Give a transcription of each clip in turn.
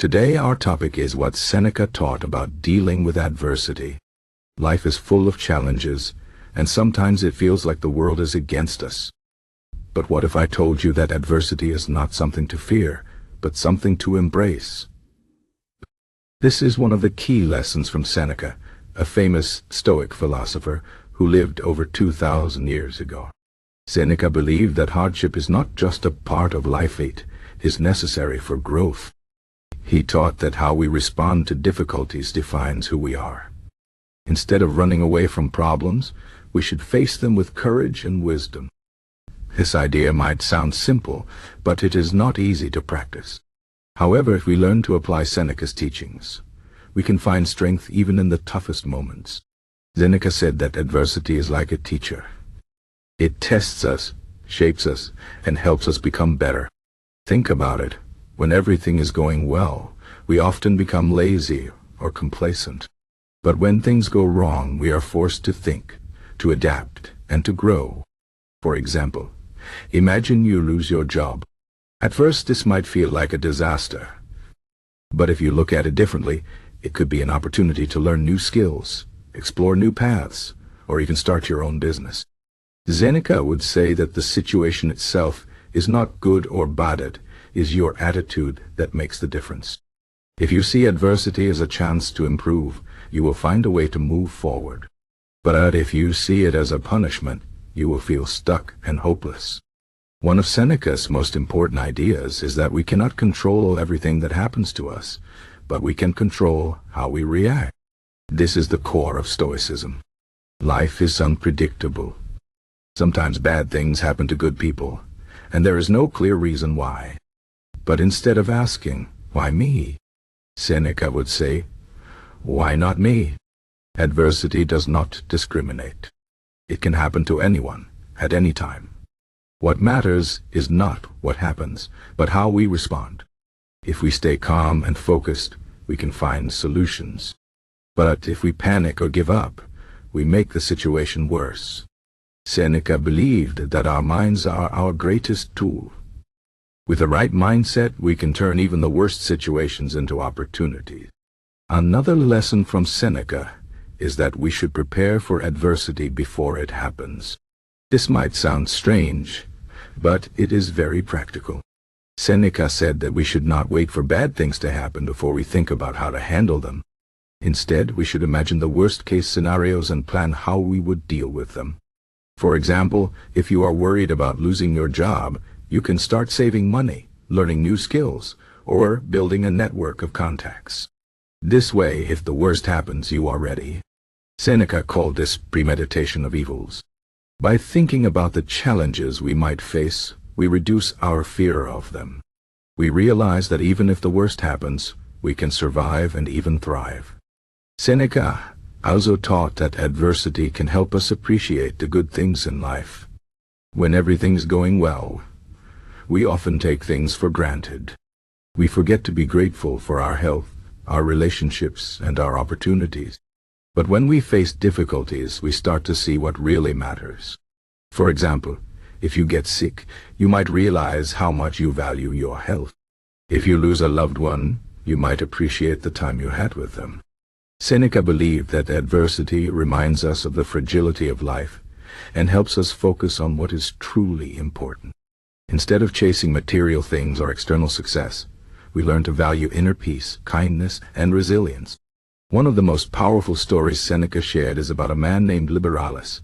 Today our topic is what Seneca taught about dealing with adversity. Life is full of challenges, and sometimes it feels like the world is against us. But what if I told you that adversity is not something to fear, but something to embrace? This is one of the key lessons from Seneca, a famous Stoic philosopher who lived over 2,000 years ago. Seneca believed that hardship is not just a part of life, it is necessary for growth. He taught that how we respond to difficulties defines who we are. Instead of running away from problems, we should face them with courage and wisdom. This idea might sound simple, but it is not easy to practice. However, if we learn to apply Seneca's teachings, we can find strength even in the toughest moments. Seneca said that adversity is like a teacher. It tests us, shapes us, and helps us become better. Think about it. When everything is going well, we often become lazy or complacent. But when things go wrong, we are forced to think, to adapt, and to grow. For example, imagine you lose your job. At first, this might feel like a disaster. But if you look at it differently, it could be an opportunity to learn new skills, explore new paths, or even start your own business. Seneca would say that the situation itself is not good or bad, it is your attitude that makes the difference. If you see adversity as a chance to improve, you will find a way to move forward. But if you see it as a punishment, you will feel stuck and hopeless. One of Seneca's most important ideas is that we cannot control everything that happens to us, but we can control how we react. This is the core of Stoicism. Life is unpredictable. Sometimes bad things happen to good people, and there is no clear reason why. But instead of asking, "Why me?" Seneca would say, "Why not me?" Adversity does not discriminate. It can happen to anyone, at any time. What matters is not what happens, but how we respond. If we stay calm and focused, we can find solutions. But if we panic or give up, we make the situation worse. Seneca believed that our minds are our greatest tool. With the right mindset, we can turn even the worst situations into opportunities. Another lesson from Seneca is that we should prepare for adversity before it happens. This might sound strange, but it is very practical. Seneca said that we should not wait for bad things to happen before we think about how to handle them. Instead, we should imagine the worst-case scenarios and plan how we would deal with them. For example, if you are worried about losing your job, you can start saving money, learning new skills, or building a network of contacts. This way, if the worst happens, you are ready. Seneca called this premeditation of evils. By thinking about the challenges we might face, we reduce our fear of them. We realize that even if the worst happens, we can survive and even thrive. Seneca also taught that adversity can help us appreciate the good things in life. When everything's going well, we often take things for granted. We forget to be grateful for our health, our relationships, and our opportunities. But when we face difficulties, we start to see what really matters. For example, if you get sick, you might realize how much you value your health. If you lose a loved one, you might appreciate the time you had with them. Seneca believed that adversity reminds us of the fragility of life and helps us focus on what is truly important. Instead of chasing material things or external success, we learn to value inner peace, kindness, and resilience. One of the most powerful stories Seneca shared is about a man named Liberalis,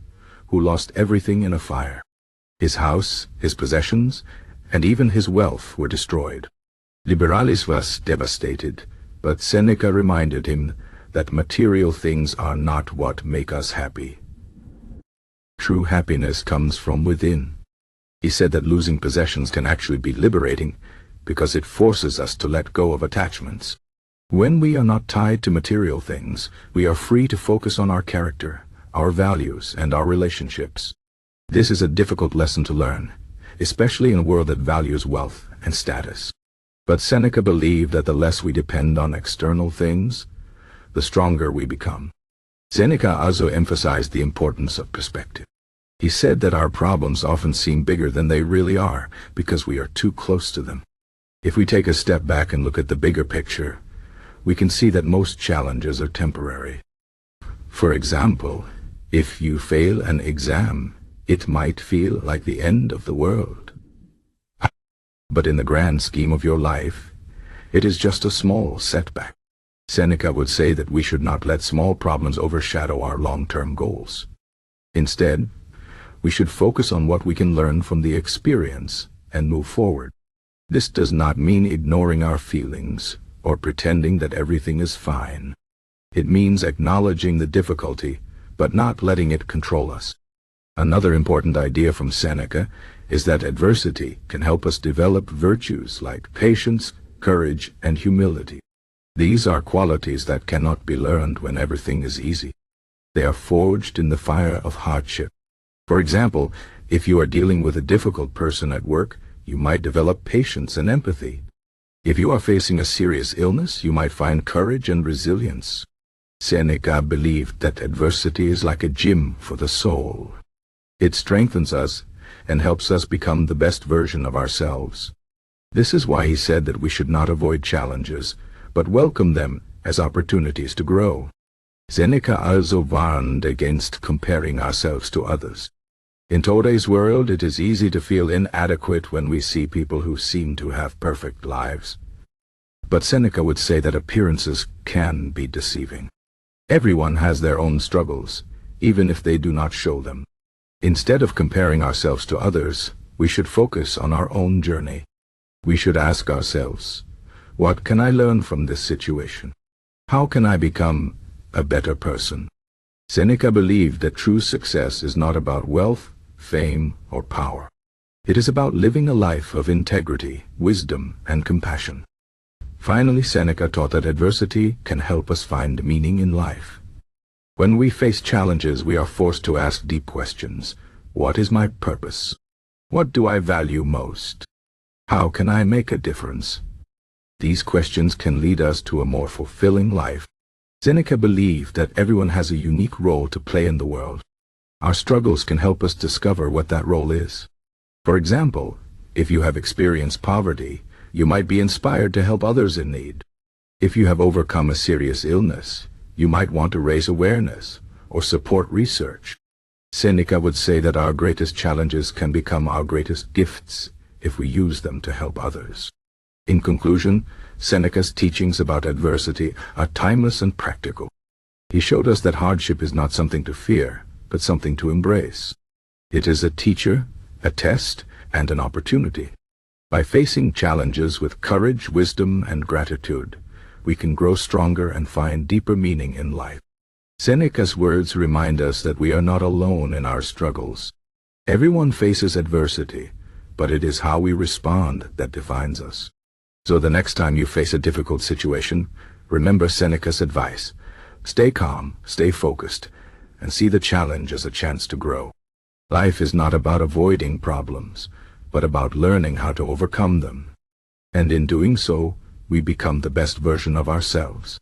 who lost everything in a fire. His house, his possessions, and even his wealth were destroyed. Liberalis was devastated, but Seneca reminded him that material things are not what make us happy. True happiness comes from within. He said that losing possessions can actually be liberating because it forces us to let go of attachments. When we are not tied to material things, we are free to focus on our character, our values, and our relationships. This is a difficult lesson to learn, especially in a world that values wealth and status. But Seneca believed that the less we depend on external things, the stronger we become. Seneca also emphasized the importance of perspective. He said that our problems often seem bigger than they really are because we are too close to them. If we take a step back and look at the bigger picture, we can see that most challenges are temporary. For example, if you fail an exam, it might feel like the end of the world. But in the grand scheme of your life, it is just a small setback. Seneca would say that we should not let small problems overshadow our long-term goals. Instead, we should focus on what we can learn from the experience and move forward. This does not mean ignoring our feelings or pretending that everything is fine. It means acknowledging the difficulty, but not letting it control us. Another important idea from Seneca is that adversity can help us develop virtues like patience, courage, and humility. These are qualities that cannot be learned when everything is easy. They are forged in the fire of hardship. For example, if you are dealing with a difficult person at work, you might develop patience and empathy. If you are facing a serious illness, you might find courage and resilience. Seneca believed that adversity is like a gym for the soul. It strengthens us and helps us become the best version of ourselves. This is why he said that we should not avoid challenges, but welcome them as opportunities to grow. Seneca also warned against comparing ourselves to others. In today's world, it is easy to feel inadequate when we see people who seem to have perfect lives. But Seneca would say that appearances can be deceiving. Everyone has their own struggles, even if they do not show them. Instead of comparing ourselves to others, we should focus on our own journey. We should ask ourselves, what can I learn from this situation? How can I become a better person? Seneca believed that true success is not about wealth, fame, or power. It is about living a life of integrity, wisdom, and compassion. Finally, Seneca taught that adversity can help us find meaning in life. When we face challenges, we are forced to ask deep questions. What is my purpose? What do I value most? How can I make a difference? These questions can lead us to a more fulfilling life. Seneca believed that everyone has a unique role to play in the world. Our struggles can help us discover what that role is. For example, if you have experienced poverty, you might be inspired to help others in need. If you have overcome a serious illness, you might want to raise awareness or support research. Seneca would say that our greatest challenges can become our greatest gifts if we use them to help others. In conclusion, Seneca's teachings about adversity are timeless and practical. He showed us that hardship is not something to fear, but something to embrace. It is a teacher, a test, and an opportunity. By facing challenges with courage, wisdom, and gratitude, we can grow stronger and find deeper meaning in life. Seneca's words remind us that we are not alone in our struggles. Everyone faces adversity, but it is how we respond that defines us. So the next time you face a difficult situation, remember Seneca's advice. Stay calm, stay focused, and see the challenge as a chance to grow. Life is not about avoiding problems, but about learning how to overcome them. And in doing so, we become the best version of ourselves.